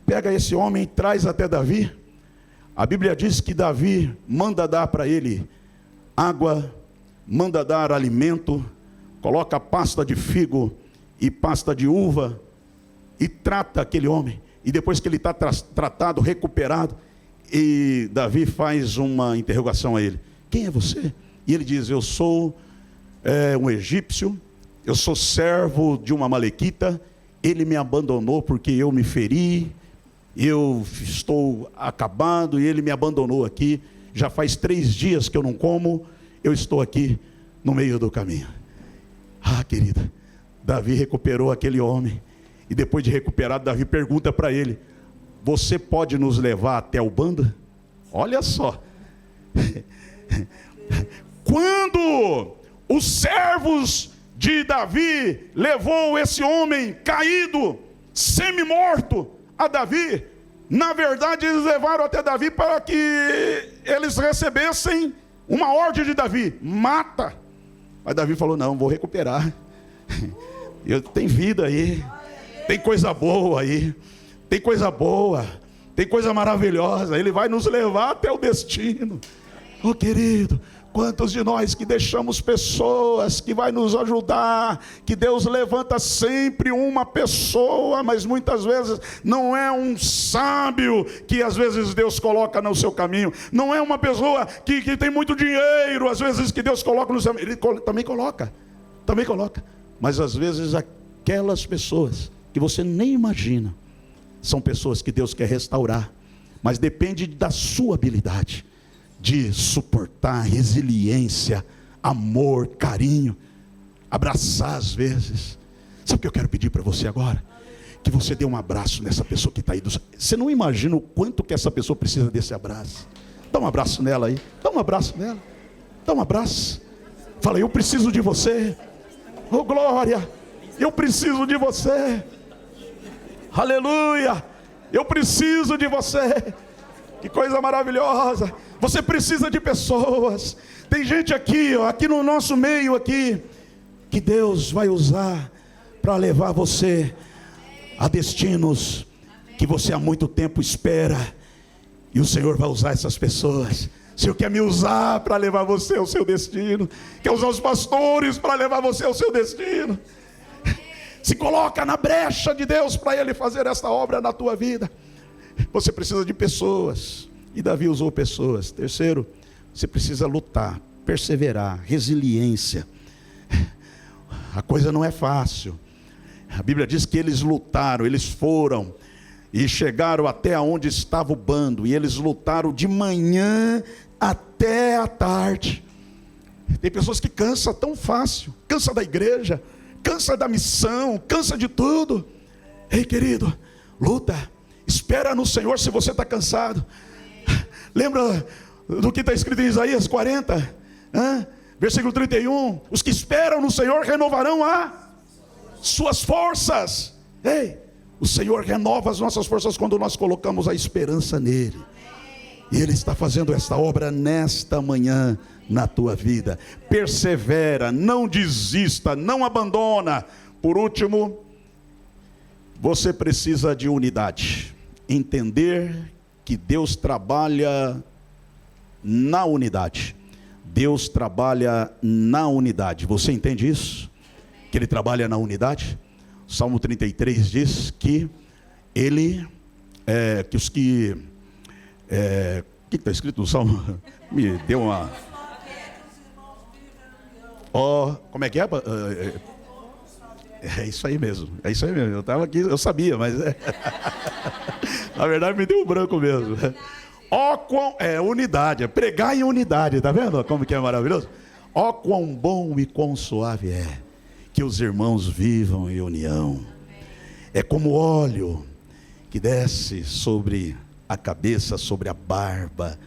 Speaker 1: pega esse homem e traz até Davi, a Bíblia diz que Davi manda dar para ele água, manda dar alimento, coloca pasta de figo e pasta de uva e trata aquele homem. E depois que ele está tratado, recuperado, e Davi faz uma interrogação a ele: quem é você? E ele diz: eu sou um egípcio, eu sou servo de uma amalequita, ele me abandonou porque eu me feri, eu estou acabado e ele me abandonou aqui, já faz 3 dias que eu não como, eu estou aqui no meio do caminho. Querida, Davi recuperou aquele homem, e depois de recuperado, Davi pergunta para ele: você pode nos levar até o bando? Olha só, quando os servos de Davi levou esse homem caído, semi-morto, a Davi, na verdade eles levaram até Davi para que eles recebessem uma ordem de Davi: mata. Mas Davi falou: não, vou recuperar, tem vida aí, tem coisa boa aí, tem coisa boa, tem coisa maravilhosa, ele vai nos levar até o destino. Querido, quantos de nós que deixamos pessoas que vai nos ajudar, que Deus levanta sempre uma pessoa, mas muitas vezes não é um sábio que às vezes Deus coloca no seu caminho, não é uma pessoa que tem muito dinheiro, às vezes que Deus coloca no seu caminho, ele também coloca, mas às vezes aquelas pessoas que você nem imagina, são pessoas que Deus quer restaurar, mas depende da sua habilidade de suportar, resiliência, amor, carinho, abraçar às vezes. Sabe o que eu quero pedir para você agora? que você dê um abraço nessa pessoa que está aí. Você não imagina o quanto que essa pessoa precisa desse abraço. Dá um abraço nela aí. Dá um abraço nela. Dá um abraço. Fala, eu preciso de você. Oh, glória. Eu preciso de você. Aleluia. Eu preciso de você. Que coisa maravilhosa. Você precisa de pessoas. Tem gente aqui, ó, aqui no nosso meio aqui, que Deus vai usar para levar você a destinos que você há muito tempo espera. E o Senhor vai usar essas pessoas. O Senhor quer me usar para levar você ao seu destino. Quer usar os pastores para levar você ao seu destino. Se coloca na brecha de Deus para Ele fazer esta obra na tua vida. Você precisa de pessoas. E Davi usou pessoas. Terceiro, você precisa lutar, perseverar, resiliência. A coisa não é fácil. A Bíblia diz que eles lutaram, eles foram e chegaram até onde estava o bando. E eles lutaram de manhã até a tarde. Tem pessoas que cansam tão fácil. Cansa da igreja, cansa da missão, cansa de tudo. Ei, querido, luta. Espera no Senhor se você está cansado. Lembra do que está escrito em Isaías 40? Versículo 31. Os que esperam no Senhor renovarão suas forças. Ei, o Senhor renova as nossas forças quando nós colocamos a esperança nele. E Ele está fazendo esta obra nesta manhã na tua vida. Persevera, não desista, não abandona. Por último, você precisa de unidade. Entender que Deus trabalha na unidade. Deus trabalha na unidade. Você entende isso? Que Ele trabalha na unidade? Salmo 33 diz que Ele, que os que... o que está escrito no Salmo? Me deu uma... como é que é? É isso aí mesmo. É isso aí mesmo. Eu estava aqui, eu sabia, mas... Na verdade me deu um branco mesmo. Unidade. Pregar em unidade. Está vendo como que é maravilhoso? Quão bom e quão suave é que os irmãos vivam em união. É como óleo que desce sobre a cabeça, sobre a barba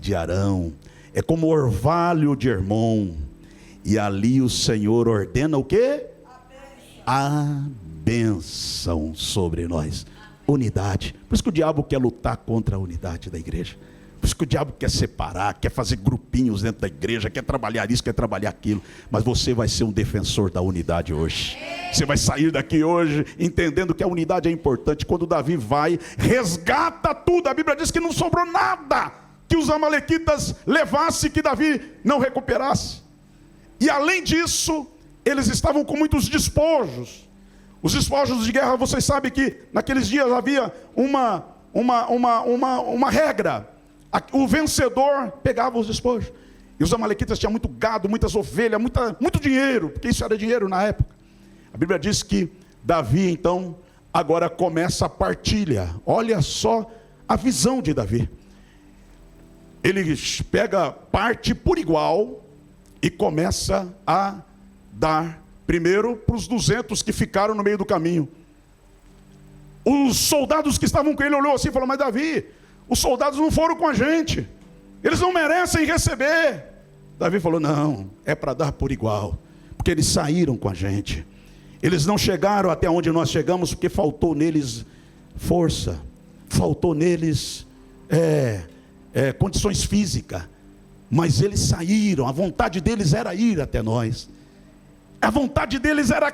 Speaker 1: de Arão. É como orvalho de Hermon. E ali o Senhor ordena o quê? A bênção sobre nós. Unidade. Por isso que o diabo quer lutar contra a unidade da igreja. Por isso que o diabo quer separar, quer fazer grupinhos dentro da igreja, quer trabalhar isso, quer trabalhar aquilo. Mas você vai ser um defensor da unidade hoje. Você vai sair daqui hoje entendendo que a unidade é importante. Quando Davi vai, resgata tudo. A Bíblia diz que não sobrou nada que os amalequitas levassem que Davi não recuperasse. E além disso, eles estavam com muitos despojos. Os despojos de guerra, vocês sabem que naqueles dias havia uma regra. O vencedor pegava os despojos. E os amalequitas tinham muito gado, muitas ovelhas, muito dinheiro, porque isso era dinheiro na época. A Bíblia diz que Davi, então, agora começa a partilha. Olha só a visão de Davi. Ele pega parte por igual e começa a dar primeiro para os 200 que ficaram no meio do caminho. Os soldados que estavam com ele olhou assim e falou: mas Davi, os soldados não foram com a gente, eles não merecem receber. Davi falou: não, é para dar por igual, porque eles saíram com a gente. Eles não chegaram até onde nós chegamos porque faltou neles força, faltou neles condições físicas, mas eles saíram. A vontade deles era ir até nós. A vontade deles era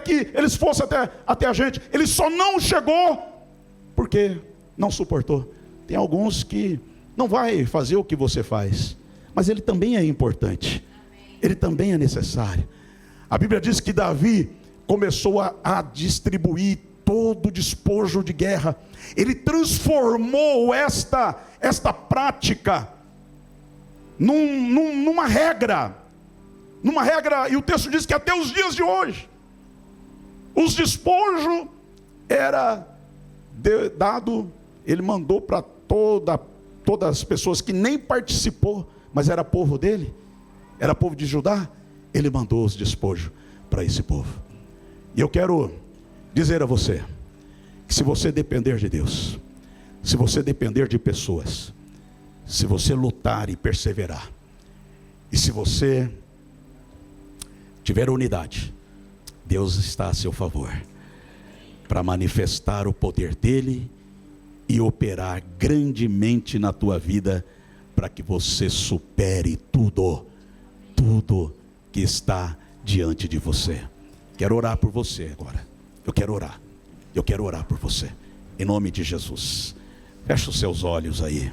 Speaker 1: que eles fossem até a gente. Ele só não chegou porque não suportou. Tem alguns que não vai fazer o que você faz, mas ele também é importante. Ele também é necessário. A Bíblia diz que Davi começou a distribuir todo o despojo de guerra. Ele transformou esta prática numa regra. E o texto diz que até os dias de hoje, os despojos era dado, ele mandou para todas as pessoas que nem participou, mas era povo dele, era povo de Judá, ele mandou os despojos para esse povo. E eu quero dizer a você, que se você depender de Deus, se você depender de pessoas, se você lutar e perseverar, e se você tiver unidade, Deus está a seu favor, para manifestar o poder dele e operar grandemente na tua vida, para que você supere tudo que está diante de você. Quero orar por você agora. Eu quero orar por você, em nome de Jesus. Feche os seus olhos aí.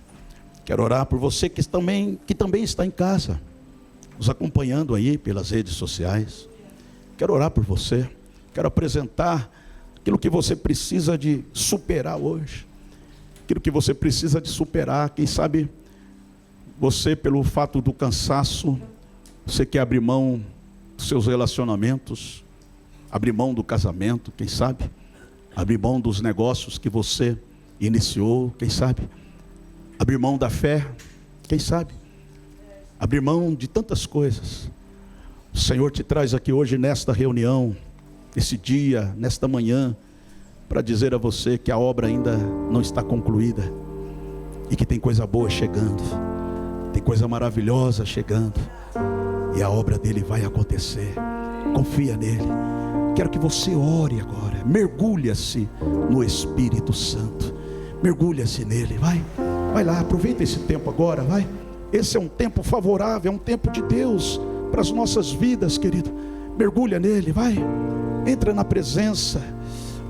Speaker 1: Quero orar por você que também está em casa, nos acompanhando aí pelas redes sociais. Quero orar por você. Quero apresentar aquilo que você precisa de superar hoje, aquilo que você precisa de superar. Quem sabe você, pelo fato do cansaço, você quer abrir mão dos seus relacionamentos, abrir mão do casamento, quem sabe abrir mão dos negócios que você iniciou, quem sabe abrir mão da fé, quem sabe abrir mão de tantas coisas. O Senhor te traz aqui hoje nesta reunião, esse dia, nesta manhã, para dizer a você que a obra ainda não está concluída e que tem coisa boa chegando, tem coisa maravilhosa chegando, e a obra dele vai acontecer. Confia nele. Quero que você ore agora, mergulha-se no Espírito Santo, mergulha-se nele, vai lá, aproveita esse tempo agora, vai. Esse é um tempo favorável, é um tempo de Deus para as nossas vidas, querido. Mergulha nele, vai, entra na presença.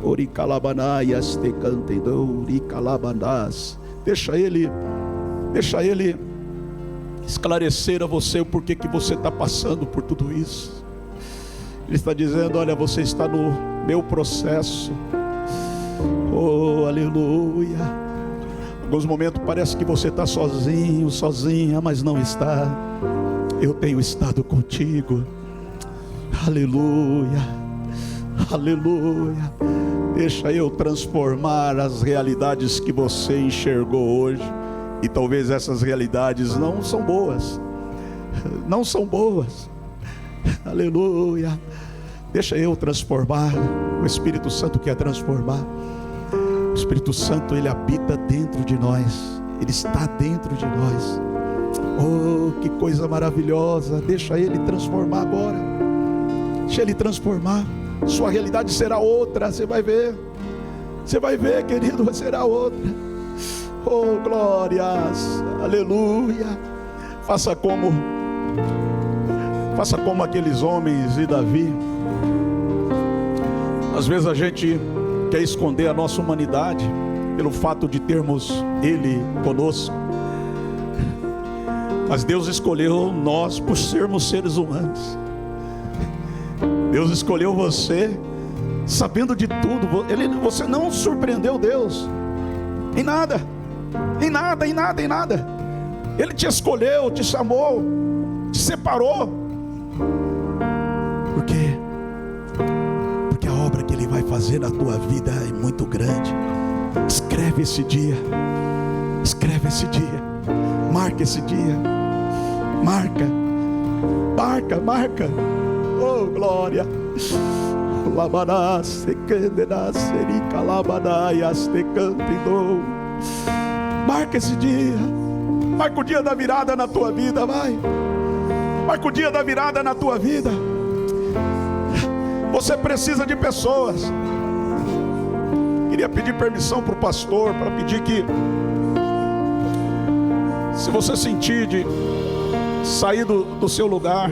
Speaker 1: Oricalabanaias te cantendou, oricalabanás. Deixa ele esclarecer a você o porquê que você está passando por tudo isso. Ele está dizendo: olha, você está no meu processo. Oh, aleluia. Alguns momentos parece que você está sozinho, sozinha, mas não está. Eu tenho estado contigo. Aleluia, aleluia. Deixa eu transformar as realidades que você enxergou hoje. E talvez essas realidades não são boas. Não são boas. Aleluia. Deixa eu transformar. O Espírito Santo quer transformar. O Espírito Santo, ele habita dentro de nós. Ele está dentro de nós. Oh, que coisa maravilhosa. Deixa ele transformar agora. Deixa ele transformar. Sua realidade será outra. Você vai ver. Você vai ver, querido, será outra. Oh, glórias. Aleluia. Faça como aqueles homens e Davi. Às vezes a gente quer esconder a nossa humanidade pelo fato de termos Ele conosco. Mas Deus escolheu nós por sermos seres humanos. Deus escolheu você sabendo de tudo. Você não surpreendeu Deus em nada. Em nada, em nada, em nada. Ele te escolheu, te chamou, te separou. Por quê? Porque a obra que Ele vai fazer na tua vida é muito grande. Escreve esse dia. Escreve esse dia. Marca esse dia. Marca. Marca, marca. Oh, glória. Labarás, se canderás, serica, labanaias, te cantidou. Marca esse dia. Marca o dia da virada na tua vida, vai. Marca o dia da virada na tua vida. Você precisa de pessoas. Queria pedir permissão para o pastor, para pedir que, se você sentir de sair do seu lugar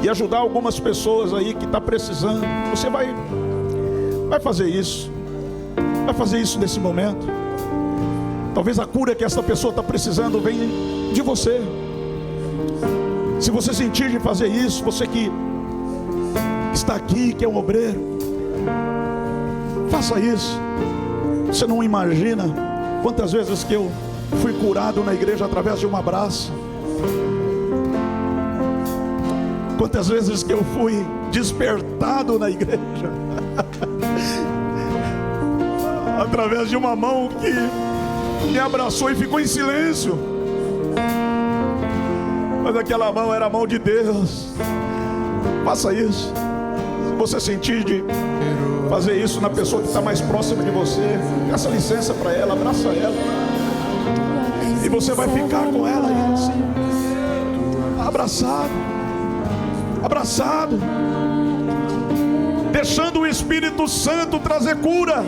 Speaker 1: e ajudar algumas pessoas aí que está precisando, você vai fazer isso. Vai fazer isso nesse momento. Talvez a cura que essa pessoa está precisando venha de você. Se você sentir de fazer isso, você que está aqui, que é um obreiro, faça isso. Você não imagina quantas vezes que eu fui curado na igreja através de um abraço. Quantas vezes que eu fui despertado na igreja através de uma mão que me abraçou e ficou em silêncio. Mas aquela mão era a mão de Deus. Faça isso. Se você sentir de fazer isso na pessoa que está mais próxima de você. Peça licença para ela, abraça ela. E você vai ficar com ela aí, assim, abraçado, abraçado, deixando o Espírito Santo trazer cura,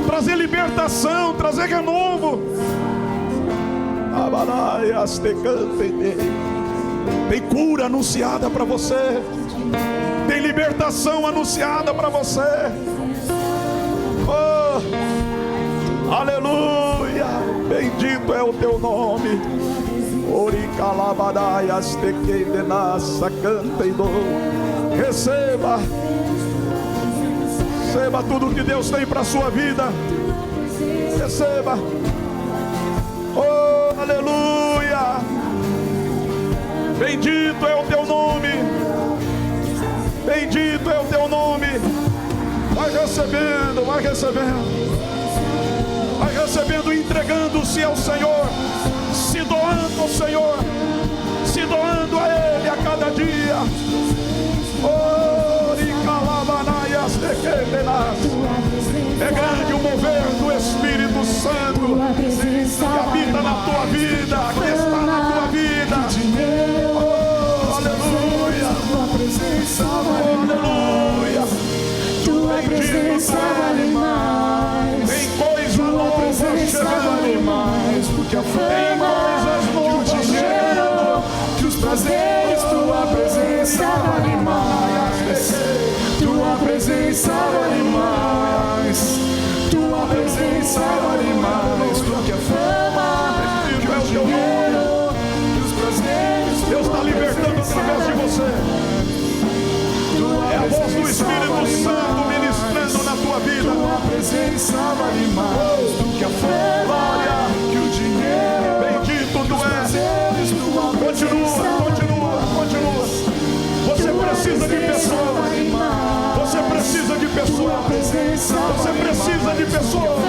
Speaker 1: trazer libertação, trazer renovo. Tem cura anunciada para você, tem libertação anunciada para você. Oh, aleluia, bendito é o teu nome. Receba, receba tudo que Deus tem para a sua vida. Receba. Oh, aleluia, bendito é o teu nome, bendito é o teu nome. Vai recebendo, vai recebendo, vai recebendo, entregando-se ao Senhor, se doando ao Senhor, se doando a Ele a cada dia. É grande o mover do Espírito Santo que habita na tua vida, que está na tua vida. Oh, aleluia, aleluia.
Speaker 2: Tua presença vale mais.
Speaker 1: Tem coisa nova chegando,
Speaker 2: porque a fama, que o dinheiro, que os prazeres. Tua presença vale mais. Tua presença vale mais. Tua presença vale mais. Porque a fama, que o dinheiro, que os prazeres.
Speaker 1: Deus está libertando através de você. É a voz do Espírito Santo ministrando na tua vida.
Speaker 2: Tua presença vale mais do que a fama, que o dinheiro.
Speaker 1: Bendito tu és. Continua, continua, continua. Você precisa de pessoas. Você precisa de pessoas. Você precisa de pessoas.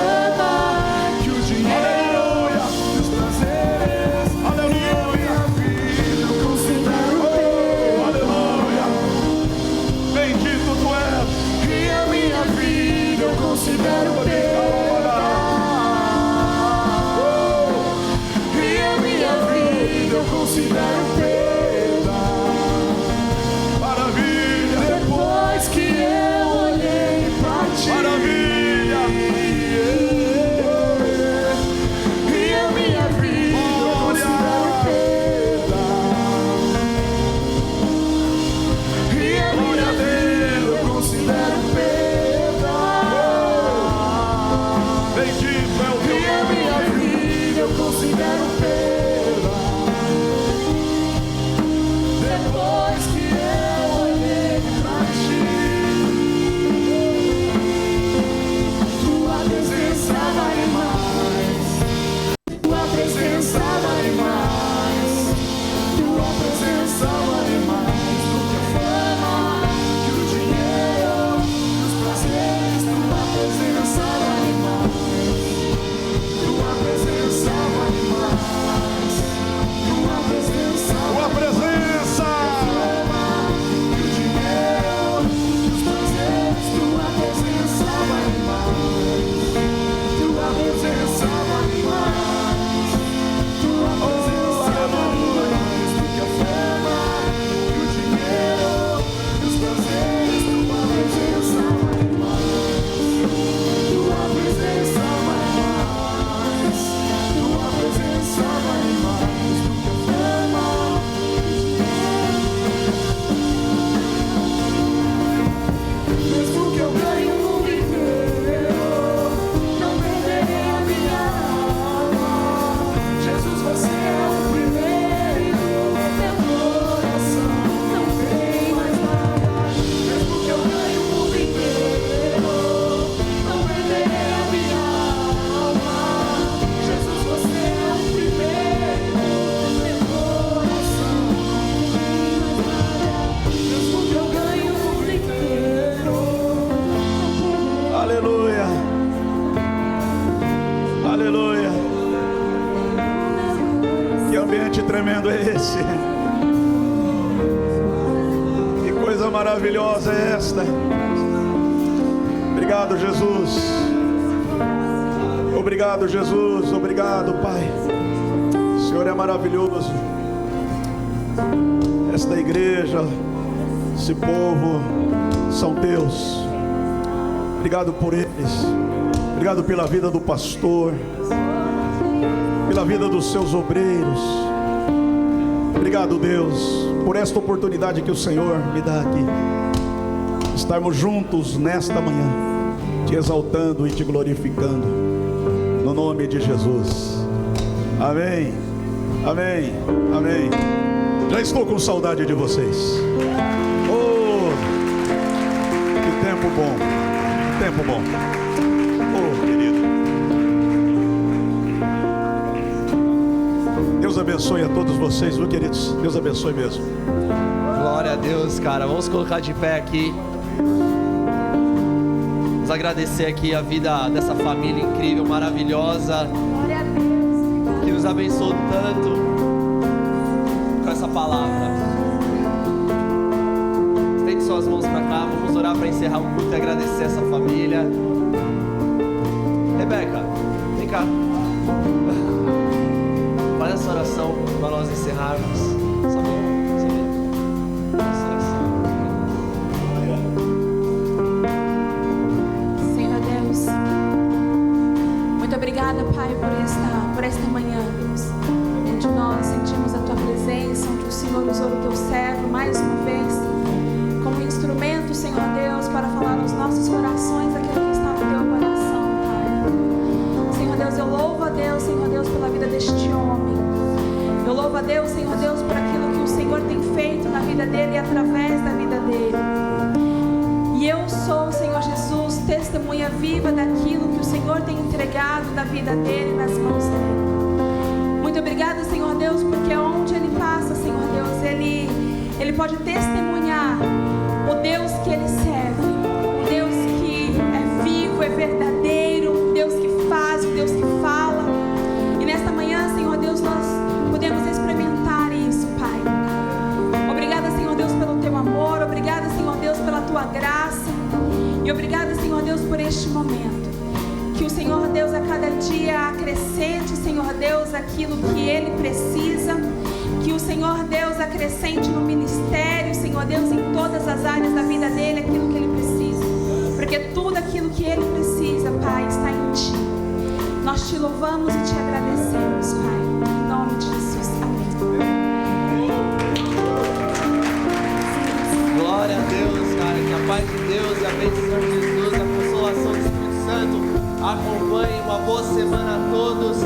Speaker 2: Que o dinheiro, os prazeres.
Speaker 1: Aleluia. Oh, aleluia. Bendito tu és.
Speaker 2: E a minha vida eu considero perda. E a minha vida eu considero perda.
Speaker 1: Maravilha.
Speaker 2: Depois que eu olhei pra ti.
Speaker 1: Maravilha.
Speaker 2: E a minha vida eu considero perda. E a minha vida eu considero perda.
Speaker 1: Bendito é o teu
Speaker 2: E a minha vida eu considero perda. Depois que eu olhei pra ti. Tua presença vale mais. Tua presença vale mais. Tua presença vale mais do que a fama, que o dinheiro, os prazeres. Tua presença vale mais. Tua presença vale mais. Tua presença
Speaker 1: tua presença.
Speaker 2: que o dinheiro, os prazeres. Tua presença vale mais. Tua presença vale mais. Tua presença vale mais do que a fama, que o dinheiro, os prazeres. Tua presença vale mais. Tua presença vale mais. Tua presença vale mais do que a fama. Mesmo que eu ganhe o mundo inteiro, não perderei a minha alma. Jesus, você é o primeiro. Meu coração não tem mais nada. Mesmo que eu ganhe o mundo inteiro, não perderei a minha alma. Jesus, você é o primeiro. Meu coração não tem mais nada. Mesmo que eu ganhe o mundo inteiro.
Speaker 1: Aleluia. Aleluia. Que ambiente tremendo é esse? Que coisa maravilhosa é esta? Obrigado, Jesus. Obrigado, Jesus. Obrigado, Pai. O Senhor é maravilhoso. Esta igreja, esse povo são teus. Obrigado por eles. Obrigado pela vida do pastor, pela vida dos seus obreiros. Obrigado, Deus, por esta oportunidade que o Senhor me dá aqui. Estarmos juntos nesta manhã, te exaltando e te glorificando, no nome de Jesus. Amém, amém, amém. Já estou com saudade de vocês. Oh, que tempo bom, tempo bom. Oh, querido. Deus abençoe a todos vocês, viu, queridos? Deus abençoe mesmo.
Speaker 3: Glória a Deus, cara. Vamos colocar de pé aqui. Vamos agradecer aqui a vida dessa família incrível, maravilhosa,
Speaker 2: Glória a Deus.
Speaker 3: que nos abençoou tanto com essa palavra. Estende suas mãos para cá, vamos orar para encerrar o culto e agradecer essa família. Rebeca, vem cá. Faz essa oração para nós encerrarmos. Só essa oração.
Speaker 2: Senhor Deus, muito obrigada, Pai, por esta manhã, Deus, onde nós sentimos a Tua presença, onde o Senhor usou o Teu servo mais uma vez como instrumento, Senhor Deus, para falar aos nossos corações aquilo que está no Teu coração, Pai. Senhor Deus, eu louvo a Deus, Senhor Deus, pela vida deste homem. Eu louvo a Deus, Senhor Deus, por aquilo que o Senhor tem feito na vida dele e através da vida dele. E eu sou, Senhor Jesus, testemunha viva daquilo que o Senhor tem entregado da vida dele nas mãos dele. Muito obrigada, Senhor Deus, porque onde ele passa, Senhor Deus, ele pode testemunhar o Deus que ele serve, o Deus que é vivo, é verdadeiro, o Deus que faz, o Deus que fala. E nesta manhã, Senhor Deus, nós podemos experimentar isso, Pai. Obrigada, Senhor Deus, pelo Teu amor. Obrigada, Senhor Deus, pela Tua graça. E obrigada, Senhor Deus, por este momento. Que o Senhor Deus a cada dia acrescente, Senhor Deus, aquilo que Ele precisa. Que o Senhor Deus acrescente no ministério, Senhor Deus, em todas as áreas da vida dele, aquilo que Ele precisa. Porque tudo aquilo que Ele precisa, Pai, está em Ti. Nós Te louvamos e Te agradecemos, Pai. Em nome de Jesus. Amém.
Speaker 3: Glória a Deus, cara. Que a paz de Deus e a bênção de Jesus, a consolação do Espírito Santo acompanhe. Uma boa semana a todos.